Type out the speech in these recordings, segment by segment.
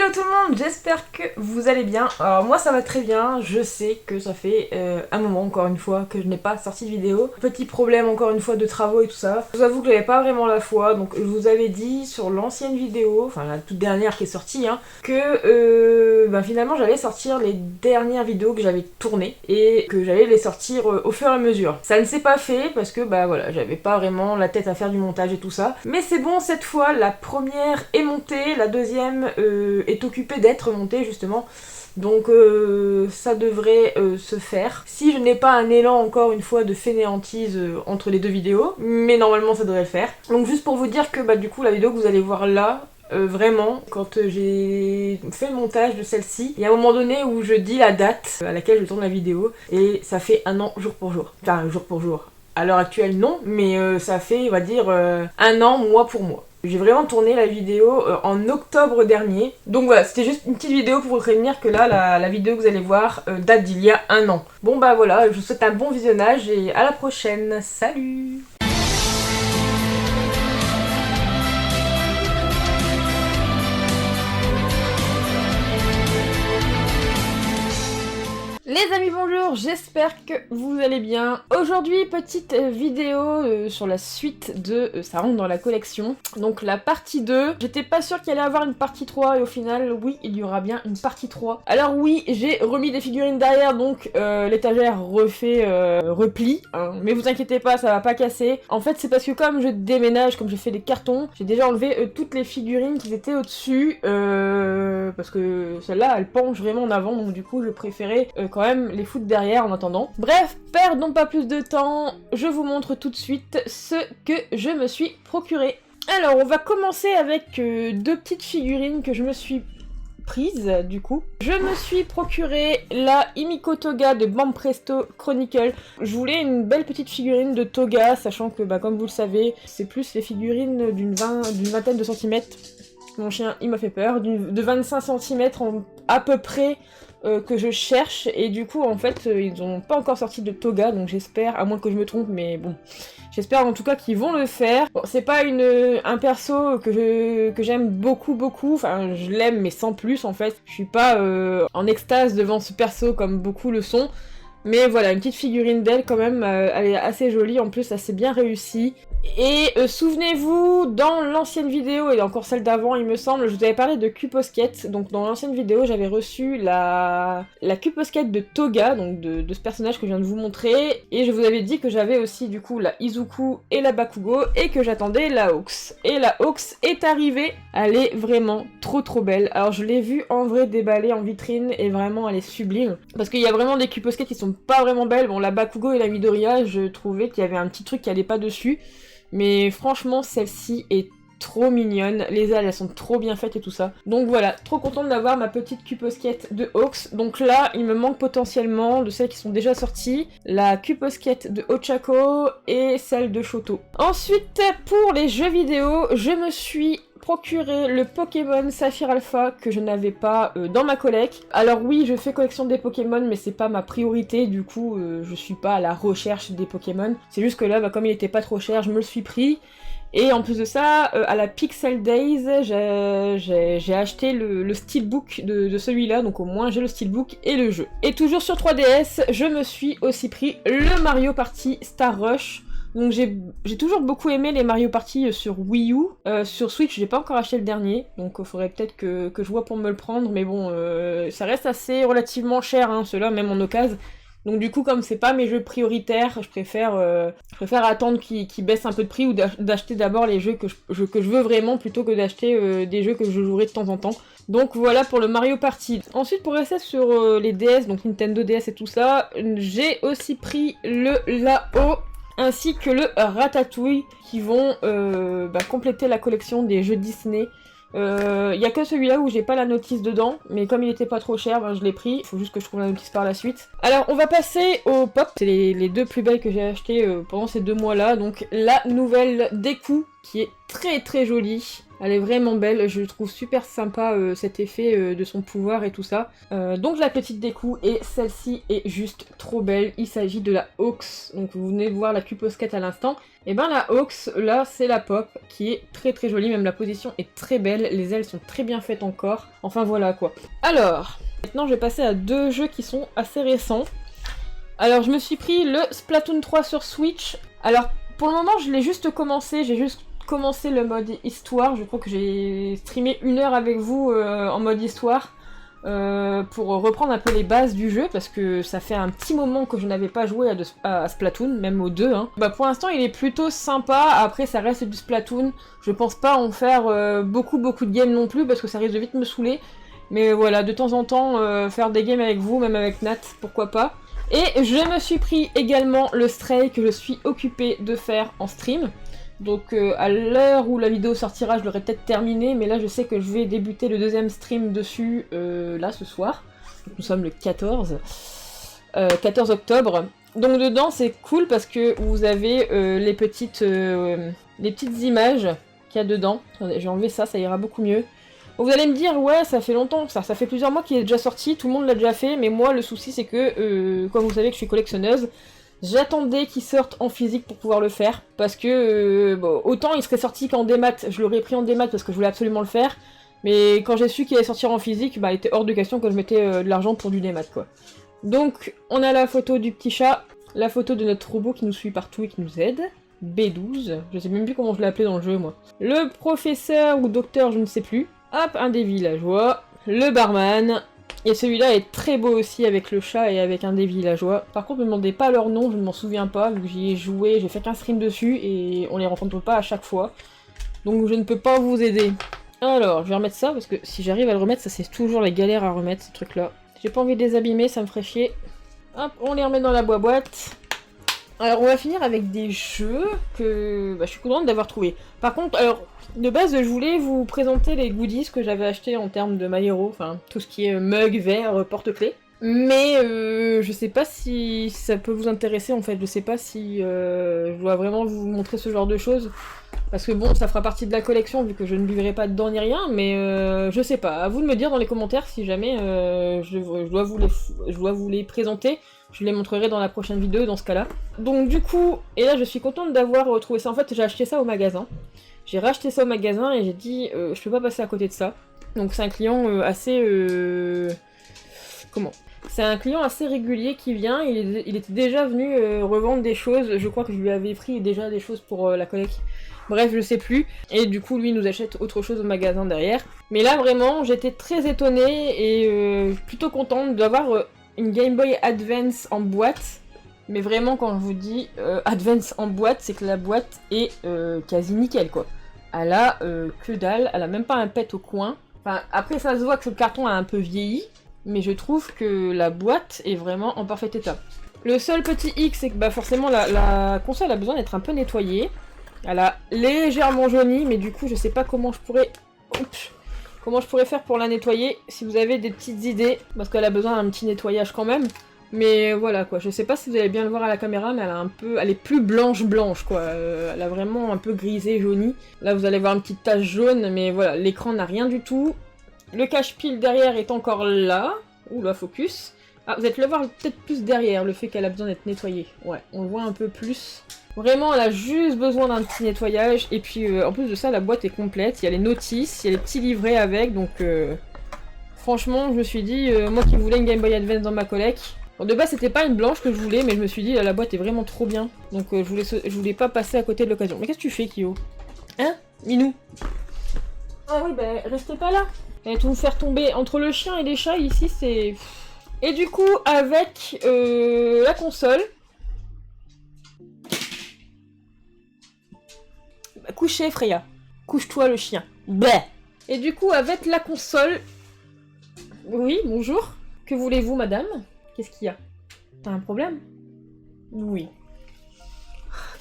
Hello tout le monde, j'espère que vous allez bien. Alors moi ça va très bien, je sais que ça fait un moment encore une fois que je n'ai pas sorti de vidéo. Petit problème encore une fois de travaux et tout ça. Je vous avoue que j'avais pas vraiment la foi, donc je vous avais dit sur l'ancienne vidéo, enfin la toute dernière qui est sortie, que finalement j'allais sortir les dernières vidéos que j'avais tournées et que j'allais les sortir au fur et à mesure. Ça ne s'est pas fait parce que voilà, j'avais pas vraiment la tête à faire du montage et tout ça. Mais c'est bon, cette fois la première est montée, la deuxième est occupée d'être montée justement. Donc ça devrait se faire. Si je n'ai pas un élan encore une fois de fainéantise entre les deux vidéos, mais normalement ça devrait le faire. Donc juste pour vous dire que du coup la vidéo que vous allez voir là, vraiment, quand j'ai fait le montage de celle-ci, il y a un moment donné où je dis la date à laquelle je tourne la vidéo, et ça fait un an jour pour jour. Enfin, jour pour jour. À l'heure actuelle, non, mais ça fait, on va dire, un an, mois pour mois. J'ai vraiment tourné la vidéo en octobre dernier. Donc voilà, c'était juste une petite vidéo pour vous prévenir que là, la vidéo que vous allez voir date d'il y a un an. Bon voilà, je vous souhaite un bon visionnage et à la prochaine. Salut! Les amis bonjour, j'espère que vous allez bien. Aujourd'hui petite vidéo sur la suite de ça rentre dans la collection. Donc la partie 2, j'étais pas sûre qu'il allait y avoir une partie 3 et au final oui il y aura bien une partie 3. Alors oui j'ai remis des figurines derrière donc l'étagère refait repli, hein. Mais vous inquiétez pas ça va pas casser. En fait c'est parce que comme je déménage, comme j'ai fait des cartons, j'ai déjà enlevé toutes les figurines qui étaient au dessus parce que celle-là elle penche vraiment en avant donc du coup je préférais quand même les foutre derrière en attendant. Bref, perdons pas plus de temps, je vous montre tout de suite ce que je me suis procuré. Alors on va commencer avec deux petites figurines que je me suis prise du coup. Je me suis procuré la Himiko Toga de Banpresto Chronicle. Je voulais une belle petite figurine de Toga, sachant que comme vous le savez, c'est plus les figurines d'une vingtaine de centimètres. Mon chien il m'a fait peur, de 25 cm à peu près que je cherche, et du coup en fait ils n'ont pas encore sorti de Toga, donc j'espère, à moins que je me trompe, mais bon, j'espère en tout cas qu'ils vont le faire. Bon, c'est pas un perso que j'aime beaucoup, enfin je l'aime mais sans plus en fait, je suis pas en extase devant ce perso comme beaucoup le sont. Mais voilà, une petite figurine d'elle quand même, elle est assez jolie, en plus assez bien réussie. Et souvenez-vous, dans l'ancienne vidéo, et encore celle d'avant il me semble, je vous avais parlé de Cuposket. Donc dans l'ancienne vidéo j'avais reçu la Cuposket de Toga, donc de ce personnage que je viens de vous montrer. Et je vous avais dit que j'avais aussi du coup la Izuku et la Bakugo, et que j'attendais la Hawks. Et la Hawks est arrivée, elle est vraiment trop belle. Alors je l'ai vue en vrai déballée en vitrine, et vraiment elle est sublime. Parce qu'il y a vraiment des Cuposket qui sont pas vraiment belles. Bon, la Bakugo et la Midoriya, je trouvais qu'il y avait un petit truc qui allait pas dessus. Mais franchement, celle-ci est trop mignonne. Les ailes, elles sont trop bien faites et tout ça. Donc voilà, trop contente d'avoir ma petite Cuposket de Hawks. Donc là, il me manque potentiellement de celles qui sont déjà sorties, la Cuposket de Ochako et celle de Shoto. Ensuite, pour les jeux vidéo, je me suis procuré le Pokémon Saphir Alpha que je n'avais pas dans ma collecte. Alors oui, je fais collection des Pokémon, mais c'est pas ma priorité, du coup je suis pas à la recherche des Pokémon. C'est juste que là, comme il était pas trop cher, je me le suis pris. Et en plus de ça, à la Pixel Days, j'ai acheté le steelbook de celui-là, donc au moins j'ai le steelbook et le jeu. Et toujours sur 3DS, je me suis aussi pris le Mario Party Star Rush. Donc j'ai toujours beaucoup aimé les Mario Party sur Wii U. Sur Switch, j'ai pas encore acheté le dernier, donc il faudrait peut-être que je vois pour me le prendre, mais bon, ça reste assez relativement cher, ceux-là, même en occasion. Donc du coup, comme c'est pas mes jeux prioritaires, je préfère attendre qu'ils baissent un peu de prix ou d'acheter d'abord les jeux que je veux vraiment, plutôt que d'acheter des jeux que je jouerai de temps en temps. Donc voilà pour le Mario Party. Ensuite, pour rester sur les DS, donc Nintendo DS et tout ça, j'ai aussi pris le Lao ainsi que le Ratatouille qui vont compléter la collection des jeux Disney. Y a que celui-là où j'ai pas la notice dedans, mais comme il était pas trop cher, je l'ai pris. Il faut juste que je trouve la notice par la suite. Alors on va passer au pop, c'est les deux plus belles que j'ai achetées pendant ces 2 mois-là. Donc la nouvelle Deku qui est très très jolie. Elle est vraiment belle, je trouve super sympa cet effet de son pouvoir et tout ça. Donc la petite décou, et celle-ci est juste trop belle. Il s'agit de la Hawks, donc vous venez de voir la Cuposquette à l'instant. Et ben la Hawks, là c'est la pop, qui est très très jolie, même la position est très belle, les ailes sont très bien faites encore. Enfin voilà quoi. Alors, maintenant je vais passer à deux jeux qui sont assez récents. Alors je me suis pris le Splatoon 3 sur Switch. Alors pour le moment je l'ai juste commencé, j'ai juste commencé le mode histoire. Je crois que j'ai streamé 1 heure avec vous en mode histoire pour reprendre un peu les bases du jeu, parce que ça fait un petit moment que je n'avais pas joué à Splatoon, même aux deux. Hein. Bah pour l'instant il est plutôt sympa, après ça reste du Splatoon. Je pense pas en faire beaucoup de games non plus, parce que ça risque de vite me saouler. Mais voilà, de temps en temps, faire des games avec vous, même avec Nat, pourquoi pas. Et je me suis pris également le Stray que je suis occupée de faire en stream. Donc à l'heure où la vidéo sortira, je l'aurai peut-être terminé, mais là je sais que je vais débuter le deuxième stream dessus là ce soir. Donc, nous sommes le 14 octobre. Donc dedans c'est cool parce que vous avez les petites images qu'il y a dedans. Attendez, je vais enlever ça, ça ira beaucoup mieux. Vous allez me dire, ouais, ça fait longtemps, ça fait plusieurs mois qu'il est déjà sorti, tout le monde l'a déjà fait, mais moi, le souci, c'est que, comme vous savez que je suis collectionneuse, j'attendais qu'il sorte en physique pour pouvoir le faire, parce que, bon, autant il serait sorti qu'en démat, je l'aurais pris en démat parce que je voulais absolument le faire, mais quand j'ai su qu'il allait sortir en physique, bah, il était hors de question que je mettais de l'argent pour du démat, quoi. Donc, on a la photo du petit chat, la photo de notre robot qui nous suit partout et qui nous aide, B12, je sais même plus comment je l'ai appelé dans le jeu, moi. Le professeur ou docteur, je ne sais plus. Hop, un des villageois, le barman, et celui-là est très beau aussi avec le chat et avec un des villageois. Par contre, ne me demandez pas leur nom, je ne m'en souviens pas, vu que j'y ai joué, j'ai fait qu'un stream dessus, et on les rencontre pas à chaque fois. Donc je ne peux pas vous aider. Alors, je vais remettre ça, parce que si j'arrive à le remettre, ça c'est toujours la galère à remettre, ces trucs-là. J'ai pas envie de les abîmer, ça me ferait chier. Hop, on les remet dans la boîte. Alors on va finir avec des jeux que je suis contente d'avoir trouvé. Par contre, alors de base je voulais vous présenter les goodies que j'avais achetés en termes de My Hero, enfin tout ce qui est mug, verre, porte-clés. Mais je sais pas si ça peut vous intéresser en fait, je sais pas si je dois vraiment vous montrer ce genre de choses. Parce que bon, ça fera partie de la collection vu que je ne buvrai pas dedans ni rien, mais je sais pas. À vous de me dire dans les commentaires si jamais je dois vous les présenter. Je les montrerai dans la prochaine vidéo dans ce cas-là. Donc du coup, et là je suis contente d'avoir retrouvé ça. En fait, j'ai acheté ça au magasin. J'ai racheté ça au magasin et j'ai dit je peux pas passer à côté de ça. Donc c'est un client assez... Comment ? C'est un client assez régulier qui vient. Il était déjà venu revendre des choses. Je crois que je lui avais pris déjà des choses pour la collecte. Bref, je sais plus. Et du coup, lui, il nous achète autre chose au magasin derrière. Mais là, vraiment, j'étais très étonnée et plutôt contente d'avoir une Game Boy Advance en boîte. Mais vraiment, quand je vous dis Advance en boîte, c'est que la boîte est quasi nickel, quoi. Elle a que dalle, elle a même pas un pet au coin. Enfin, après, ça se voit que le carton a un peu vieilli, mais je trouve que la boîte est vraiment en parfait état. Le seul petit hic, c'est que forcément, la console a besoin d'être un peu nettoyée. Elle a légèrement jauni, mais du coup, je sais pas comment je pourrais... Oups. Comment je pourrais faire pour la nettoyer, si vous avez des petites idées, parce qu'elle a besoin d'un petit nettoyage quand même. Mais voilà quoi, je sais pas si vous allez bien le voir à la caméra, mais elle est plus blanche quoi. Elle a vraiment un peu grisé, jauni. Là vous allez voir une petite tache jaune, mais voilà, l'écran n'a rien du tout. Le cache-pile derrière est encore là. Oula, focus. Ah, vous allez le voir peut-être plus derrière, le fait qu'elle a besoin d'être nettoyée. Ouais, on le voit un peu plus. Vraiment, elle a juste besoin d'un petit nettoyage. Et puis, en plus de ça, la boîte est complète. Il y a les notices, il y a les petits livrets avec. Donc, franchement, je me suis dit, moi qui voulais une Game Boy Advance dans ma collecte. Bon, de base, c'était pas une blanche que je voulais, mais je me suis dit, la boîte est vraiment trop bien. Donc, je voulais pas passer à côté de l'occasion. Mais qu'est-ce que tu fais, Kyo? Hein, Minou? Ah oui, restez pas là. Et tout vous faire tomber entre le chien et les chats, ici, c'est... Et du coup, avec la console... Couchez, Freya. Couche-toi, le chien. Bleh. Et du coup, avec la console... Oui, bonjour. Que voulez-vous, madame? Qu'est-ce qu'il y a? T'as un problème? Oui.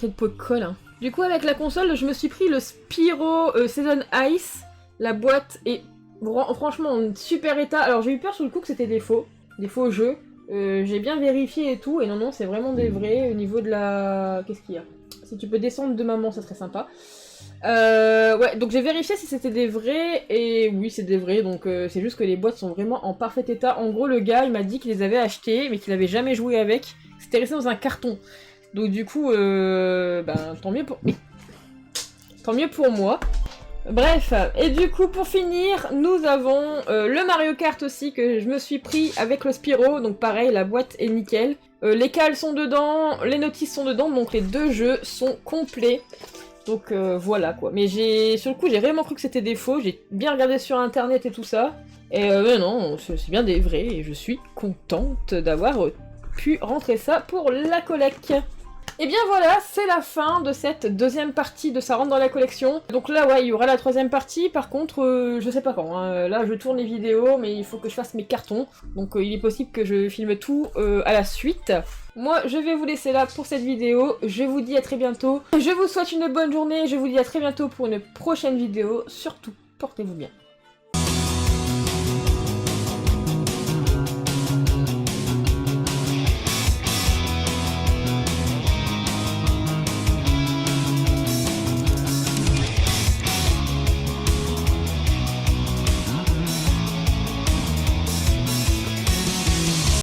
Quelle peau de colle, hein. Du coup, avec la console, je me suis pris le Spyro Season Ice. La boîte est franchement en super état. Alors, j'ai eu peur sur le coup que c'était des faux jeux. J'ai bien vérifié et tout, et non, c'est vraiment des vrais au niveau de la... Qu'est-ce qu'il y a? Si tu peux descendre de maman, ça serait sympa. Ouais, donc j'ai vérifié si c'était des vrais, et oui, c'est des vrais, donc c'est juste que les boîtes sont vraiment en parfait état. En gros, le gars, il m'a dit qu'il les avait achetées, mais qu'il avait jamais joué avec. C'était resté dans un carton. Donc du coup, ben, tant mieux pour... Tant mieux pour moi. Bref, et du coup, pour finir, nous avons le Mario Kart aussi, que je me suis pris avec le Spyro, donc pareil, la boîte est nickel. Les cales sont dedans, les notices sont dedans, donc les deux jeux sont complets. Donc voilà quoi. Mais sur le coup, j'ai vraiment cru que c'était des faux, j'ai bien regardé sur internet et tout ça. Et mais non, c'est bien des vrais, et je suis contente d'avoir pu rentrer ça pour la collecte. Et bien voilà, c'est la fin de cette deuxième partie de Ça rentre dans la collection. Donc là, ouais, il y aura la troisième partie, par contre, je sais pas quand. Hein. Là, je tourne les vidéos, mais il faut que je fasse mes cartons. Donc il est possible que je filme tout à la suite. Moi, je vais vous laisser là pour cette vidéo. Je vous dis à très bientôt. Je vous souhaite une bonne journée. Je vous dis à très bientôt pour une prochaine vidéo. Surtout, portez-vous bien.